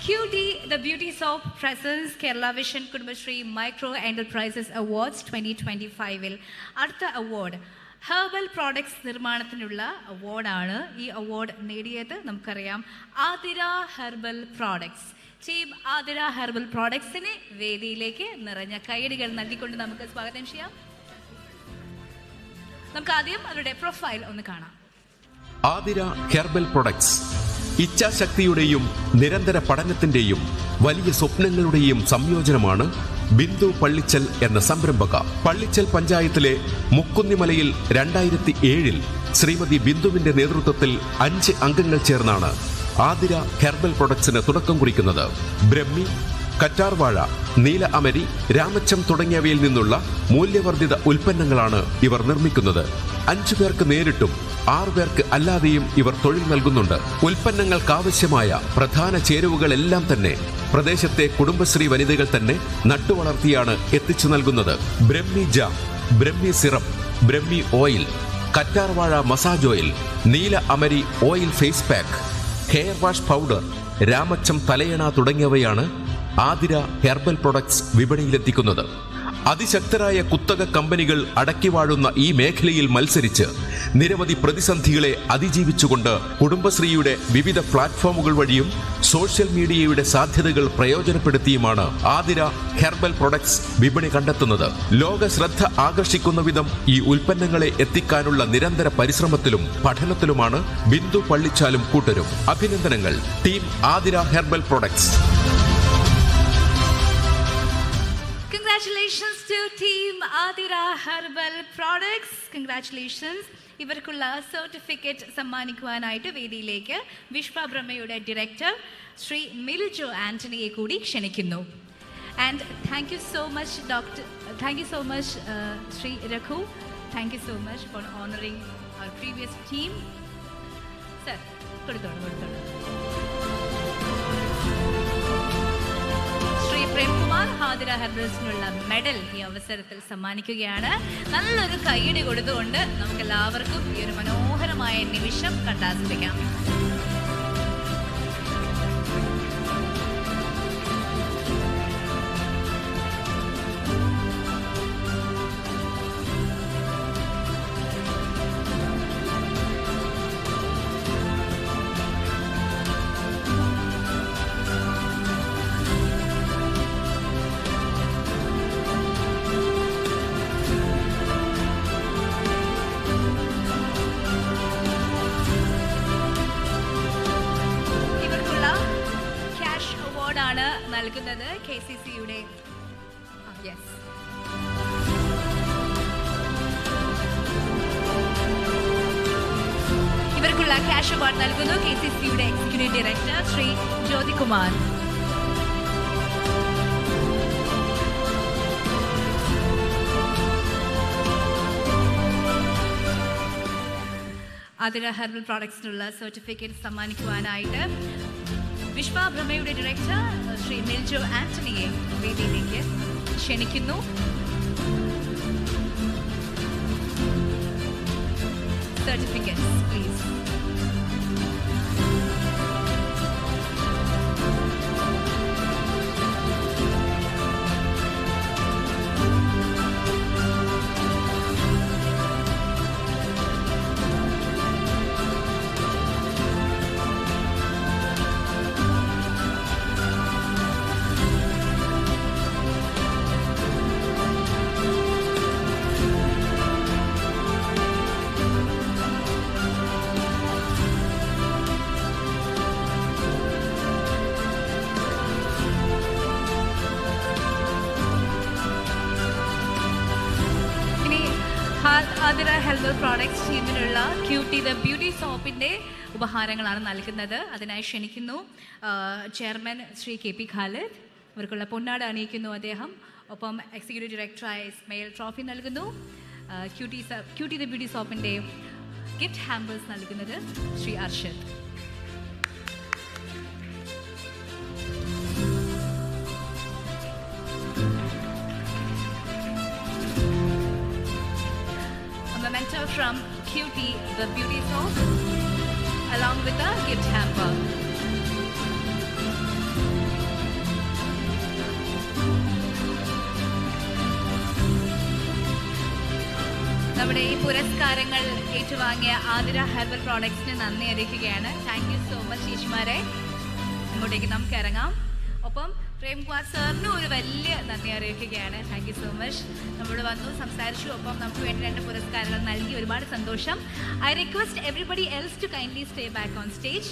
QD, the Beauty Soap presents Kerala Vision Kudumbashree Micro Enterprises Awards 2025-ൽ അടുത്ത award herbal products നിർമ്മാണത്തിനുള്ള അവാർഡാണ്. ഈ award നേടിയത് നമുക്കറിയാം Athira herbal products. Team Athira herbal പ്രോഡക്ട്സിനെ വേദിയിലേക്ക് നിറഞ്ഞ കൈയടികൾ നൽകിക്കൊണ്ട് നമുക്ക് സ്വാഗതം ചെയ്യാം. നമുക്ക് ആദ്യം അവരുടെ പ്രൊഫൈൽ ഒന്ന് കാണാം. ആതിര ഹെർബൽ പ്രൊഡക്ട്സ് ഇച്ഛാശക്തിയുടെയും നിരന്തര പഠനത്തിന്റെയും വലിയ സ്വപ്നങ്ങളുടെയും സംയോജനമാണ് ബിന്ദു പള്ളിച്ചൽ എന്ന സംരംഭക. പള്ളിച്ചൽ പഞ്ചായത്തിലെ മുക്കുന്നിമലയിൽ 2007 ശ്രീമതി ബിന്ദുവിന്റെ നേതൃത്വത്തിൽ 5 അംഗങ്ങൾ ചേർന്നാണ് ആതിര ഹെർബൽ പ്രൊഡക്ട്സിന് തുടക്കം കുറിക്കുന്നത്. ബ്രഹ്മി, കറ്റാർവാഴ, നീല അമരി, രാമച്ചം തുടങ്ങിയവയിൽ നിന്നുള്ള മൂല്യവർദ്ധിത ഉൽപ്പന്നങ്ങളാണ് ഇവർ നിർമ്മിക്കുന്നത്. 5 പേർക്ക് നേരിട്ടും 6 പേർക്ക് അല്ലാതെയും ഇവർ തൊഴിൽ നൽകുന്നുണ്ട്. ഉൽപ്പന്നങ്ങൾക്കാവശ്യമായ പ്രധാന ചേരുവകളെല്ലാം തന്നെ പ്രദേശത്തെ കുടുംബശ്രീ വനിതകൾ തന്നെ നട്ടുവളർത്തിയാണ് എത്തിച്ചു നൽകുന്നത്. Brahmi jam, brahmi syrup, brahmi oil, കറ്റാർവാഴ മസാജ് ഓയിൽ, നീല അമരി oil face pack, hair wash powder, രാമച്ചം തലയണ തുടങ്ങിയവയാണ് ആതിര ഹെർബൽ പ്രൊഡക്ട്സ് വിപണിയിലെത്തിക്കുന്നത്. അതിശക്തരായ കുത്തക കമ്പനികൾ അടക്കി വാഴുന്ന ഈ മേഖലയിൽ മത്സരിച്ച് നിരവധി പ്രതിസന്ധികളെ അതിജീവിച്ചുകൊണ്ട് കുടുംബശ്രീയുടെ വിവിധ പ്ലാറ്റ്ഫോമുകൾ വഴിയും സോഷ്യൽ മീഡിയയുടെ സാധ്യതകൾ പ്രയോജനപ്പെടുത്തിയുമാണ് ആതിര ഹെർബൽ പ്രൊഡക്ട്സ് വിപണി കണ്ടെത്തുന്നത്. ലോക ശ്രദ്ധ ആകർഷിക്കുന്ന വിധം ഈ ഉൽപ്പന്നങ്ങളെ എത്തിക്കാനുള്ള നിരന്തര പരിശ്രമത്തിലും പഠനത്തിലുമാണ് ബിന്ദു പള്ളിച്ചാലും കൂട്ടരും. അഭിനന്ദനങ്ങൾ team Athira herbal products. Congratulations to Team Adira Herbal Products. Congratulations. ഇവർക്കുള്ള സർട്ടിഫിക്കറ്റ് സമ്മാനിക്കുവാനായിട്ട് വേദിയിലേക്ക് വിശ്വബ്രഹ്മയുടെ ഡയറക്ടർ ശ്രീ മിൽജോ ആന്റണിയെ കൂടി ക്ഷണിക്കുന്നു. And thank you so much Shri Raghu. Thank you so much for honoring our previous team. Sir കൊടുത്തോളൂ. ശ്രീ പ്രേംകുമാർ ആതിര ഹെർബൽസിനുള്ള മെഡൽ ഈ അവസരത്തിൽ സമ്മാനിക്കുകയാണ്. നല്ലൊരു കൈയടി കൊടുത്തുകൊണ്ട് നമുക്ക് എല്ലാവർക്കും ഈ ഒരു മനോഹരമായ നിമിഷം കണ്ടാസ്വദിക്കാം. നൽകുന്നത് KCCയുടെ ഇവർക്കുള്ള ക്യാഷ് അവാർഡ് നൽകുന്നു KCCയുടെ executive director Shri Jyothikumar. Athira herbal പ്രോഡക്ട്സിനുള്ള സർട്ടിഫിക്കറ്റ് സമ്മാനിക്കുവാനായിട്ട് വിശ്വബ്രഹ്മയുടെ ഡയറക്ടർ ശ്രീ മിൽജോ ആന്റണിയെ വേദിയിലേക്ക് ക്ഷണിക്കുന്നു. Certificates please. Athira herbal products ടീമിനുള്ള ക്യൂട്ടി ദ ബ്യൂട്ടി സോപ്പിൻ്റെ ഉപഹാരങ്ങളാണ് നൽകുന്നത്. അതിനായി ക്ഷണിക്കുന്നു ചെയർമാൻ ശ്രീ KP ഖാലിദ്. ഇവർക്കുള്ള പൊന്നാട അണിയിക്കുന്നു അദ്ദേഹം. ഒപ്പം എക്സിക്യൂട്ടീവ് ഡയറക്ടറായ ഇസ്മയിൽ ട്രോഫി നൽകുന്നു. ക്യൂട്ടി ദ ബ്യൂട്ടി സോപ്പിൻ്റെ ഗിഫ്റ്റ് ഹാമ്പേഴ്സ് നൽകുന്നത് Shri Arshad. From QT, the beauty soap, along with a gift hamper. നമ്മുടെ ഈ പുരസ്കാരങ്ങൾ ഏറ്റുവാങ്ങിയ ആതിര ഹെർബൽ പ്രോഡക്ട്സിന് നന്ദി അറിയിക്കുകയാണ്. താങ്ക് യു സോ മച്ച് ചേച്ചിമാരെ. ഇങ്ങോട്ടേക്ക് നമുക്ക് ഇറങ്ങാം. ഒപ്പം പ്രേംകുമാർ സാറിനും ഒരു വലിയ നന്ദി അറിയിക്കുകയാണ്. Thank you so much. നമ്മൾ വന്നു, സംസാരിച്ചു, ഒപ്പം നമുക്ക് വേണ്ടി 2 പുരസ്കാരങ്ങൾ നൽകി. ഒരുപാട് സന്തോഷം. I request everybody else to kindly stay back on stage.